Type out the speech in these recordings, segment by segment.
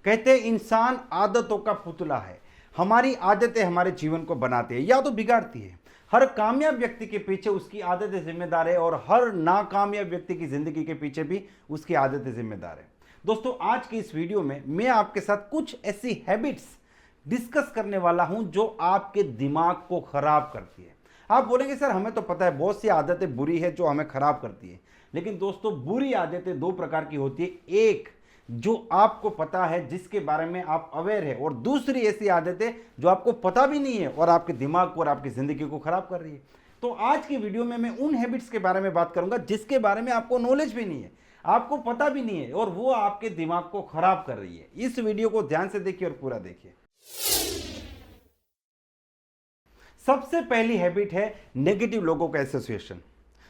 कहते हैं इंसान आदतों का पुतला है। हमारी आदतें हमारे जीवन को बनाती है या तो बिगाड़ती है। हर कामयाब व्यक्ति के पीछे उसकी आदतें जिम्मेदार है और हर नाकामयाब व्यक्ति की जिंदगी के पीछे भी उसकी आदतें जिम्मेदार है। दोस्तों, आज की इस वीडियो में मैं आपके साथ कुछ ऐसी हैबिट्स डिस्कस करने वाला हूं जो आपके दिमाग को खराब करती है। आप बोलेंगे सर हमें तो पता है बहुत सी आदतें बुरी है जो हमें खराब करती है, लेकिन दोस्तों बुरी आदतें दो प्रकार की होती है। एक जो आपको पता है, जिसके बारे में आप अवेयर है, और दूसरी ऐसी आदतें जो आपको पता भी नहीं है और आपके दिमाग को और आपकी जिंदगी को खराब कर रही है। तो आज की वीडियो में मैं उन हैबिट्स के बारे में बात करूंगा जिसके बारे में आपको नॉलेज भी नहीं है, आपको पता भी नहीं है, और वो आपके दिमाग को खराब कर रही है। इस वीडियो को ध्यान से देखिए और पूरा देखिए। सबसे पहली हैबिट है नेगेटिव लोगों का एसोसिएशन।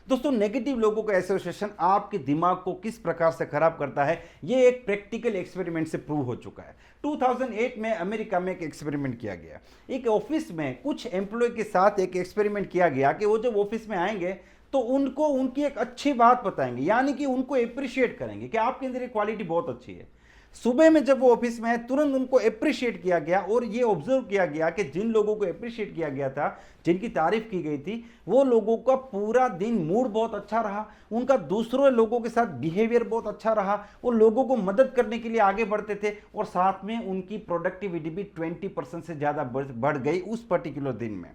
दोस्तों, नेगेटिव लोगों का एसोसिएशन आपके दिमाग को किस प्रकार से खराब करता है, यह एक प्रैक्टिकल एक्सपेरिमेंट से प्रूव हो चुका है। 2008 में अमेरिका में एक एक्सपेरिमेंट किया गया। एक ऑफिस में कुछ एम्प्लॉय के साथ एक एक्सपेरिमेंट किया गया कि वो जब ऑफिस में आएंगे तो उनको उनकी एक अच्छी बात बताएंगे, यानी कि उनको अप्रिशिएट करेंगे कि आपके अंदर ये क्वालिटी बहुत अच्छी है। सुबह में जब वो ऑफिस में है तुरंत उनको अप्रिशिएट किया गया, और ये ऑब्जर्व किया गया कि जिन लोगों को अप्रिशिएट किया गया था, जिनकी तारीफ की गई थी, वो लोगों का पूरा दिन मूड बहुत अच्छा रहा, उनका दूसरों लोगों के साथ बिहेवियर बहुत अच्छा रहा, वो लोगों को मदद करने के लिए आगे बढ़ते थे, और साथ में उनकी प्रोडक्टिविटी भी 20% से ज़्यादा बढ़ गई उस पर्टिकुलर दिन में।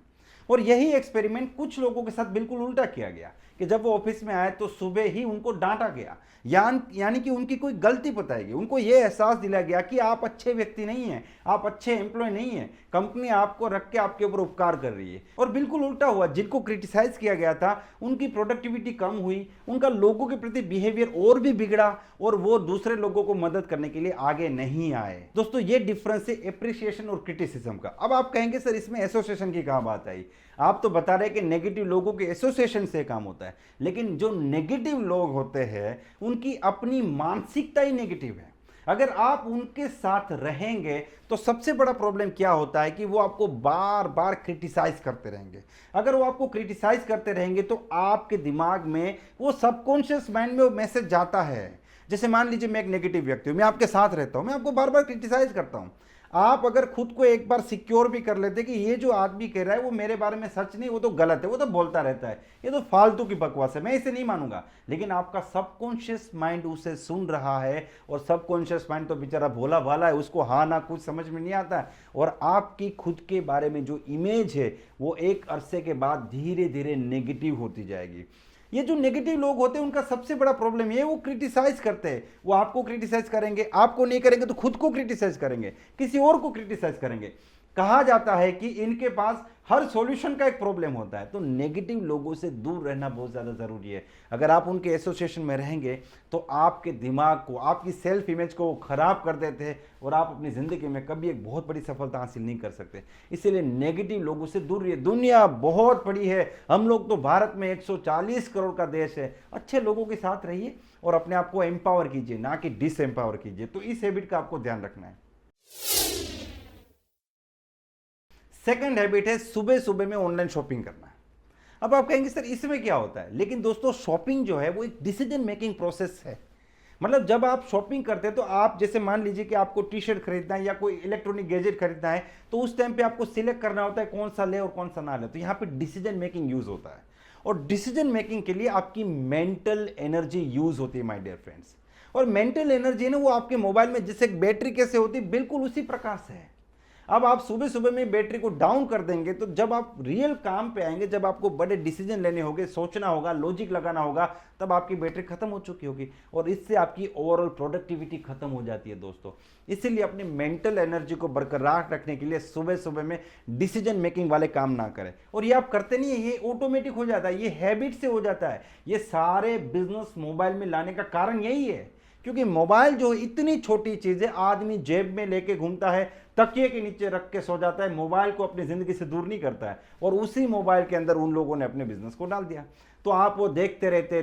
और यही एक्सपेरिमेंट कुछ लोगों के साथ बिल्कुल उल्टा किया गया कि जब वो ऑफिस में आए तो सुबह ही उनको डांटा गया, यानी कि उनकी कोई गलती बताई गई। उनको ये एहसास दिलाया गया कि आप अच्छे व्यक्ति नहीं हैं, आप अच्छे एम्प्लॉय नहीं हैं, कंपनी आपको रख के आपके ऊपर उपकार कर रही है। और बिल्कुल उल्टा हुआ, जिनको क्रिटिसाइज किया गया था उनकी प्रोडक्टिविटी कम हुई, उनका लोगों के प्रति बिहेवियर और भी बिगड़ा, और वो दूसरे लोगों को मदद करने के लिए आगे नहीं आए। दोस्तों, ये डिफरेंस है एप्रिसिएशन और क्रिटिसिज्म का। अब आप कहेंगे सर इसमें एसोसिएशन की कहां बात आई? आप तो बता रहे कि नेगेटिव लोगों के एसोसिएशन से काम होता है, लेकिन जो नेगेटिव लोग होते हैं उनकी अपनी मानसिकता ही नेगेटिव है। अगर आप उनके साथ रहेंगे तो सबसे बड़ा प्रॉब्लम क्या होता है कि वो आपको बार बार क्रिटिसाइज करते रहेंगे। अगर वो आपको क्रिटिसाइज करते रहेंगे तो आपके दिमाग में वो सबकॉन्शियस माइंड में वो मैसेज जाता है। जैसे मान लीजिए मैं एक नेगेटिव व्यक्ति हूं, मैं आपके साथ रहता हूं, मैं आपको बार बार क्रिटिसाइज करता हूं। आप अगर खुद को एक बार सिक्योर भी कर लेते कि ये जो आदमी कह रहा है वो मेरे बारे में सच नहीं, वो तो गलत है, वो तो बोलता रहता है, ये तो फालतू की बकवास है, मैं इसे नहीं मानूंगा, लेकिन आपका सबकॉन्शियस माइंड उसे सुन रहा है, और सबकॉन्शियस माइंड तो बेचारा भोला भाला है, उसको हाँ ना कुछ समझ में नहीं आता है, और आपकी खुद के बारे में जो इमेज है वो एक अरसे के बाद धीरे धीरे नेगेटिव होती जाएगी। ये जो नेगेटिव लोग होते हैं उनका सबसे बड़ा प्रॉब्लम ये, वो क्रिटिसाइज करते हैं। वो आपको क्रिटिसाइज करेंगे, आपको नहीं करेंगे तो खुद को क्रिटिसाइज करेंगे, किसी और को क्रिटिसाइज करेंगे। कहा जाता है कि इनके पास हर सॉल्यूशन का एक प्रॉब्लम होता है। तो नेगेटिव लोगों से दूर रहना बहुत ज़्यादा ज़रूरी है। अगर आप उनके एसोसिएशन में रहेंगे तो आपके दिमाग को, आपकी सेल्फ इमेज को खराब कर देते हैं, और आप अपनी ज़िंदगी में कभी एक बहुत बड़ी सफलता हासिल नहीं कर सकते। इसीलिए नेगेटिव लोगों से दूर रहिए। दुनिया बहुत बड़ी है, हम लोग तो भारत में 140 करोड़ का देश है। अच्छे लोगों के साथ रहिए और अपने आप को एम्पावर कीजिए, ना कि डिसएम्पावर कीजिए। तो इस हैबिट का आपको ध्यान रखना है। सेकंड हैबिट है सुबह सुबह में ऑनलाइन शॉपिंग करना है। अब आप कहेंगे सर इसमें क्या होता है, लेकिन दोस्तों शॉपिंग जो है वो एक डिसीजन मेकिंग प्रोसेस है। मतलब जब आप शॉपिंग करते हैं तो आप जैसे मान लीजिए कि आपको टी शर्ट खरीदना है या कोई इलेक्ट्रॉनिक गैजेट खरीदना है, तो उस टाइम पे आपको सिलेक्ट करना होता है कौन सा ले और कौन सा ना ले। तो यहाँ पे डिसीजन मेकिंग यूज होता है, और डिसीजन मेकिंग के लिए आपकी मेंटल एनर्जी यूज होती है माय डियर फ्रेंड्स। और मेंटल एनर्जी ना वो आपके मोबाइल में जैसे बैटरी कैसे होती है बिल्कुल उसी प्रकार से है। अब आप सुबह सुबह में बैटरी को डाउन कर देंगे तो जब आप रियल काम पे आएंगे, जब आपको बड़े डिसीजन लेने होंगे, सोचना होगा, लॉजिक लगाना होगा, तब आपकी बैटरी खत्म हो चुकी होगी, और इससे आपकी ओवरऑल प्रोडक्टिविटी खत्म हो जाती है दोस्तों। इसीलिए अपनी मेंटल एनर्जी को बरकरार रखने के लिए सुबह सुबह में डिसीजन मेकिंग वाले काम ना करें। और ये आप करते नहीं है, ये ऑटोमेटिक हो जाता है, ये हैबिट से हो जाता है। ये सारे बिजनेस मोबाइल में लाने का कारण यही है, क्योंकि मोबाइल जो इतनी छोटी चीज़ है, आदमी जेब में लेके घूमता है, तकिए के नीचे रख के सो जाता है, मोबाइल को अपनी ज़िंदगी से दूर नहीं करता है, और उसी मोबाइल के अंदर उन लोगों ने अपने बिजनेस को डाल दिया। तो आप वो देखते रहते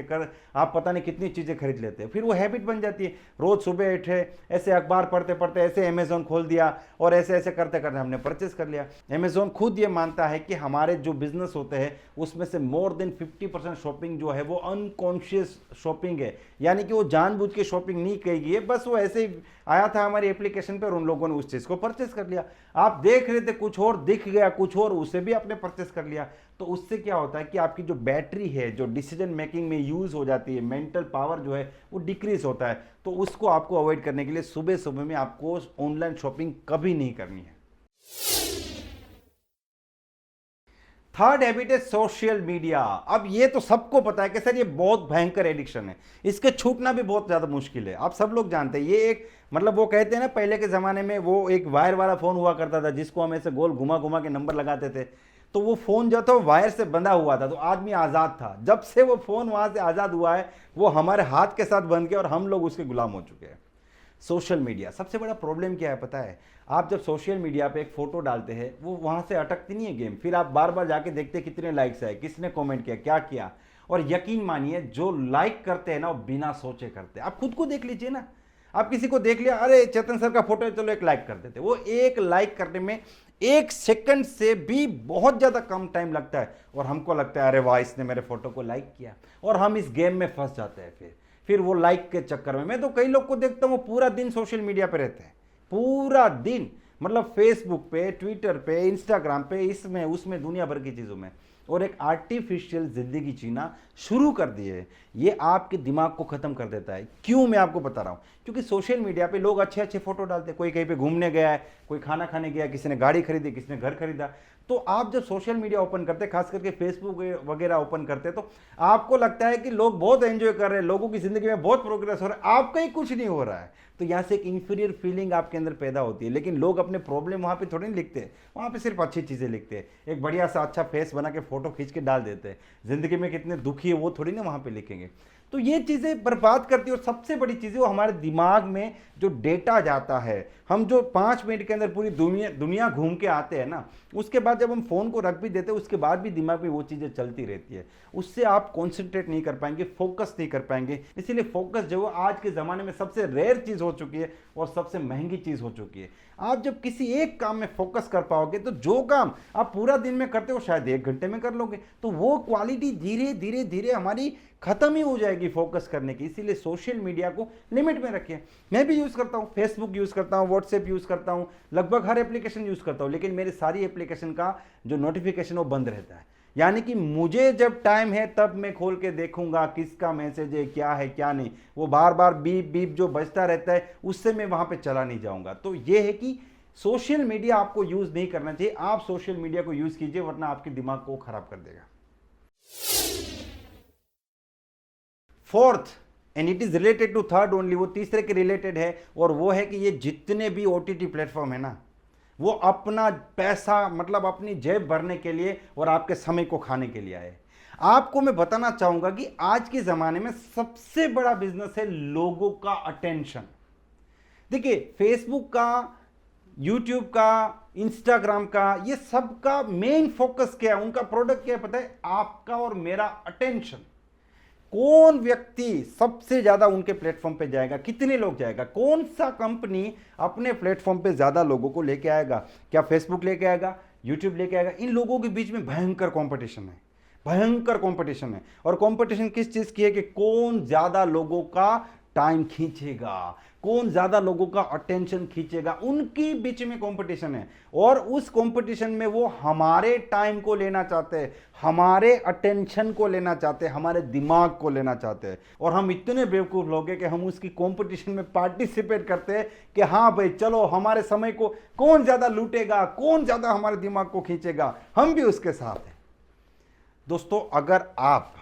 कर आप पता नहीं कितनी चीज़ें खरीद लेते हैं, फिर वो हैबिट बन जाती है। रोज़ सुबह उठे, ऐसे अखबार पढ़ते पढ़ते ऐसे अमेज़ॉन खोल दिया, और ऐसे ऐसे करते करते हमने परचेस कर लिया। अमेज़ॉन खुद ये मानता है कि हमारे जो बिजनेस होते हैं उसमें से मोर देन 50% शॉपिंग जो है वो अनकॉन्शियस शॉपिंग है, यानी कि वो जानबूझ के शॉपिंग नहीं की गई है, बस वो ऐसे ही आया था हमारी एप्लीकेशन पर और उन लोगों ने उस चीज़ को परचेस कर लिया। आप देख रहे थे कुछ और, दिख गया कुछ और, उसे भी आपने परचेस कर लिया। तो उससे क्या होता है कि आपकी जो बैटरी है, जो डिसीजन मेकिंग में यूज हो जाती है, मेंटल पावर जो है वो डिक्रीज होता है। तो उसको आपको अवॉइड करने के लिए सुबह सुबह में आपको ऑनलाइन शॉपिंग कभी नहीं करनी है। थर्ड हैबिट है सोशल मीडिया। अब ये तो सबको पता है कि सर ये बहुत भयंकर एडिक्शन है, इसके छूटना भी बहुत ज्यादा मुश्किल है। आप सब लोग जानते हैं ये एक, मतलब वो कहते हैं ना, पहले के जमाने में वो एक वायर वाला फोन हुआ करता था जिसको हम ऐसे गोल घुमा घुमा के नंबर लगाते थे, तो वो फोन जो था वो वायर से बंधा हुआ था, तो आदमी आजाद था। जब से वो फोन वहां से आजाद हुआ है वो हमारे हाथ के साथ बंध गया और हम लोग उसके गुलाम हो चुके हैं। सोशल मीडिया सबसे बड़ा प्रॉब्लम क्या है पता है? आप जब सोशल मीडिया पे एक फोटो डालते हैं वो वहां से अटकती नहीं है गेम, फिर आप बार बार जाके देखते हैं कितने लाइक्स आए, किसने कमेंट किया, क्या किया। और यकीन मानिए जो लाइक करते हैं ना वो बिना सोचे करते हैं। आप खुद को देख लीजिए ना, आप किसी को देख लिया, अरे चेतन सर का फोटो है, चलो एक लाइक कर देते, वो एक लाइक करने में 1 सेकंड से भी बहुत ज्यादा कम टाइम लगता है, और हमको लगता है अरे वाह इसने मेरे फोटो को लाइक किया, और हम इस गेम में फंस जाते हैं। फिर वो लाइक के चक्कर में, मैं तो कई लोग को देखता हूँ वो पूरा दिन सोशल मीडिया पे रहते हैं, पूरा दिन, मतलब फेसबुक पे, ट्विटर पे, इंस्टाग्राम पे, इसमें उसमें, दुनिया भर की चीज़ों में, और एक आर्टिफिशियल जिंदगी जीना शुरू कर दिए। ये आपके दिमाग को खत्म कर देता है। क्यों? मैं आपको बता रहा हूँ, क्योंकि सोशल मीडिया पे लोग अच्छे अच्छे फोटो डालते हैं, कोई कहीं पे घूमने गया है, कोई खाना खाने गया, किसी ने गाड़ी खरीदी, किसी ने घर खरीदा। तो आप जब सोशल मीडिया ओपन करते हैं, खास करके फेसबुक वगैरह ओपन करते हैं, तो आपको लगता है कि लोग बहुत एंजॉय कर रहे हैं, लोगों की जिंदगी में बहुत प्रोग्रेस हो रहा है, आपका ही कुछ नहीं हो रहा है। तो यहाँ से एक इंफीरियर फीलिंग आपके अंदर पैदा होती है। लेकिन लोग अपने प्रॉब्लम वहाँ पे थोड़ी नहीं लिखते, वहाँ पे सिर्फ अच्छी चीज़ें लिखते हैं, एक बढ़िया सा अच्छा फेस बना के फोटो खींच के डाल देते हैं। जिंदगी में कितने दुखी है वो थोड़ी ना वहाँ पे लिखेंगे। तो ये चीज़ें बर्बाद करती है। और सबसे बड़ी चीज़ वो हमारे दिमाग में जो डेटा जाता है, हम जो 5 मिनट के अंदर पूरी दुनिया घूम के आते हैं ना, उसके बाद जब हम फ़ोन को रख भी देते हैं उसके बाद भी दिमाग में वो चीज़ें चलती रहती है। उससे आप कॉन्सेंट्रेट नहीं कर पाएंगे, फोकस नहीं कर पाएंगे। इसीलिए फोकस जो है आज के ज़माने में सबसे रेयर चीज़ हो चुकी है और सबसे महंगी चीज़ हो चुकी है। आप जब किसी एक काम में फोकस कर पाओगे तो जो काम आप पूरा दिन में करते हो शायद 1 घंटे में कर लोगे। तो वो क्वालिटी धीरे धीरे धीरे हमारी खत्म ही हो जाएगी फोकस करने की। इसीलिए सोशल मीडिया को लिमिट में रखें। मैं भी यूज़ करता हूँ, फेसबुक यूज़ करता हूँ, व्हाट्सएप यूज़ करता हूँ, लगभग हर एप्लीकेशन यूज़ करता हूँ, लेकिन मेरी सारी एप्लीकेशन का जो नोटिफिकेशन वो बंद रहता है। यानी कि मुझे जब टाइम है तब मैं खोल के देखूंगा किसका मैसेज है क्या नहीं। वो बार बार बीप बीप जो बजता रहता है उससे मैं वहां पे चला नहीं जाऊंगा। तो ये है कि सोशल मीडिया आपको यूज नहीं करना चाहिए। आप सोशल मीडिया को यूज कीजिए वरना आपके दिमाग को खराब कर देगा। Fourth, and it is related to third only, वो तीसरे के रिलेटेड है, और वो है कि ये जितने भी ओटीटी प्लेटफॉर्म है ना, वो अपना पैसा मतलब अपनी जेब भरने के लिए और आपके समय को खाने के लिए आए। आपको मैं बताना चाहूंगा कि आज के जमाने में सबसे बड़ा बिजनेस है लोगों का अटेंशन। देखिए, फेसबुक का, यूट्यूब का, इंस्टाग्राम का, ये सब का मेन फोकस क्या है, उनका प्रोडक्ट क्या है पता है? आपका और मेरा अटेंशन। कौन व्यक्ति सबसे ज्यादा उनके प्लेटफॉर्म पे जाएगा, कितने लोग जाएगा, कौन सा कंपनी अपने प्लेटफॉर्म पे ज्यादा लोगों को लेके आएगा? क्या फेसबुक लेके आएगा, यूट्यूब लेके आएगा? इन लोगों के बीच में भयंकर कंपटीशन है, भयंकर कंपटीशन है। और कंपटीशन किस चीज की है? कि कौन ज्यादा लोगों का टाइम खींचेगा, कौन ज्यादा लोगों का अटेंशन खींचेगा, उनकी बीच में कंपटीशन है। और उस कंपटीशन में वो हमारे टाइम को लेना चाहते हैं, हमारे अटेंशन को लेना चाहते हैं, हमारे दिमाग को लेना चाहते हैं। और हम इतने बेवकूफ लोग हैं कि हम उसकी कंपटीशन में पार्टिसिपेट करते हैं कि हाँ भाई चलो हमारे समय को कौन ज्यादा लूटेगा, कौन ज्यादा हमारे दिमाग को खींचेगा, हम भी उसके साथ हैं। दोस्तों, अगर आप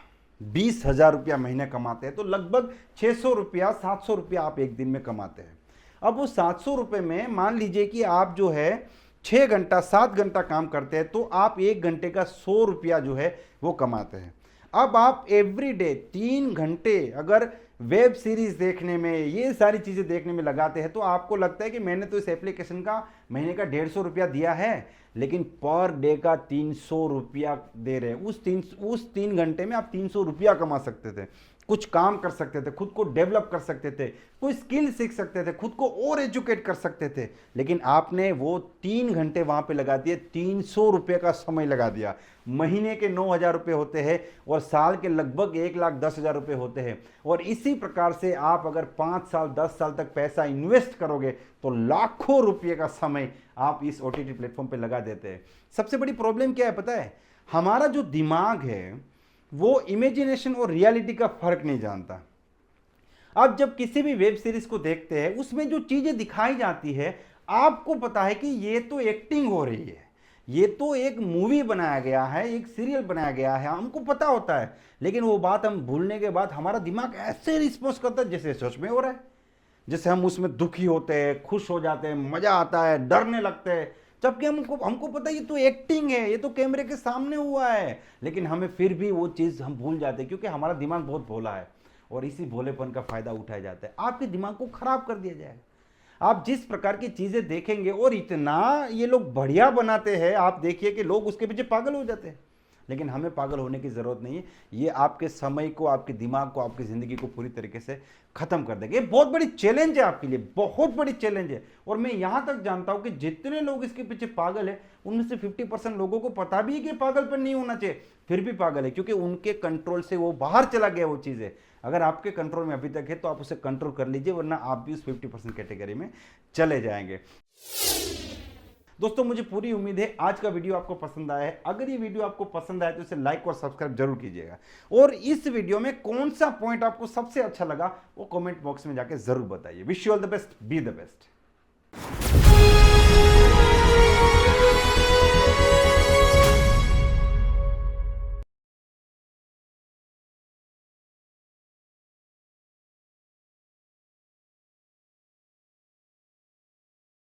20,000 रुपया महीने कमाते हैं तो लगभग 600 रुपया, 700 रुपया आप एक दिन में कमाते हैं। अब वो 700 रुपये में मान लीजिए कि आप जो है 6 घंटा 7 घंटा काम करते हैं तो आप 1 घंटे का 100 रुपया जो है वो कमाते हैं। अब आप एवरीडे 3 घंटे अगर वेब सीरीज देखने में, ये सारी चीजें देखने में लगाते हैं, तो आपको लगता है कि मैंने तो इस एप्लीकेशन का महीने का 150 रुपया दिया है, लेकिन पर डे का 300 रुपया दे रहे हैं। उस 3 घंटे में आप 300 रुपया कमा सकते थे, कुछ काम कर सकते थे, खुद को डेवलप कर सकते थे, कोई स्किल सीख सकते थे, खुद को और एजुकेट कर सकते थे, लेकिन आपने वो 3 घंटे वहां पे लगा दिए, 300 रुपये का समय लगा दिया। महीने के 9,000 रुपये होते हैं और साल के लगभग 1,10,000 रुपये होते हैं। और इसी प्रकार से आप अगर 5 साल 10 साल तक पैसा इन्वेस्ट करोगे तो लाखों रुपये का समय आप इस OTT प्लेटफॉर्म पे लगा देते हैं। सबसे बड़ी प्रॉब्लम क्या है पता है? हमारा जो दिमाग है वो इमेजिनेशन और रियलिटी का फर्क नहीं जानता। आप जब किसी भी वेब सीरीज को देखते हैं, उसमें जो चीजें दिखाई जाती है, आपको पता है कि ये तो एक्टिंग हो रही है, ये तो एक मूवी बनाया गया है, एक सीरियल बनाया गया है, हमको पता होता है। लेकिन वो बात हम भूलने के बाद हमारा दिमाग ऐसे रिस्पॉन्स करता है जैसे सच में हो रहा है, जैसे हम उसमें दुखी होते हैं, खुश हो जाते हैं, मजा आता है, डरने लगते हैं, जबकि हमको पता है ये तो एक्टिंग है, ये तो कैमरे के सामने हुआ है। लेकिन हमें फिर भी वो चीज़ हम भूल जाते हैं, क्योंकि हमारा दिमाग बहुत भोला है और इसी भोलेपन का फायदा उठाया जाता है। आपके दिमाग को खराब कर दिया जाएगा। आप जिस प्रकार की चीज़ें देखेंगे, और इतना ये लोग बढ़िया बनाते हैं, आप देखिए कि लोग उसके पीछे पागल हो जाते हैं। लेकिन हमें पागल होने की ज़रूरत नहीं है। ये आपके समय को, आपके दिमाग को, आपकी ज़िंदगी को पूरी तरीके से ख़त्म कर देंगे। ये बहुत बड़ी चैलेंज है आपके लिए, बहुत बड़ी चैलेंज है। और मैं यहाँ तक जानता हूँ कि जितने लोग इसके पीछे पागल है, उनमें से 50% लोगों को पता भी है कि पागलपन नहीं होना चाहिए, फिर भी पागल है, क्योंकि उनके कंट्रोल से वो बाहर चला गया वो चीज़ है। अगर आपके कंट्रोल में अभी तक है तो आप उसे कंट्रोल कर लीजिए, वरना आप भी उस 50% कैटेगरी में चले जाएंगे। दोस्तों, मुझे पूरी उम्मीद है आज का वीडियो आपको पसंद आया है। अगर ये वीडियो आपको पसंद आया तो इसे लाइक और सब्सक्राइब जरूर कीजिएगा। और इस वीडियो में कौन सा पॉइंट आपको सबसे अच्छा लगा वो कमेंट बॉक्स में जाके जरूर बताइए। Wish you all the best, be the best.